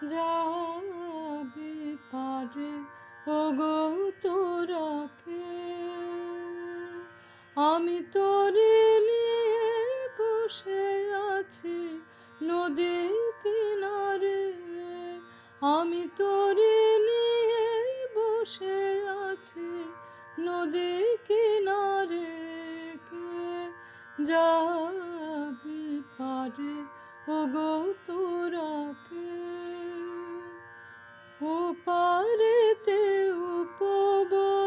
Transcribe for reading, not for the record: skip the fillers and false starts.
যাবি পারে ওগো তোরা কে? আমি তোরে নিয়ে বসে আছি নদীর কিনারে, আমি তোরে নিয়ে বসে আছি নদীর কিনারে। কে যাবি পারে ওগো তোরা কে? ও পারেতে উপবন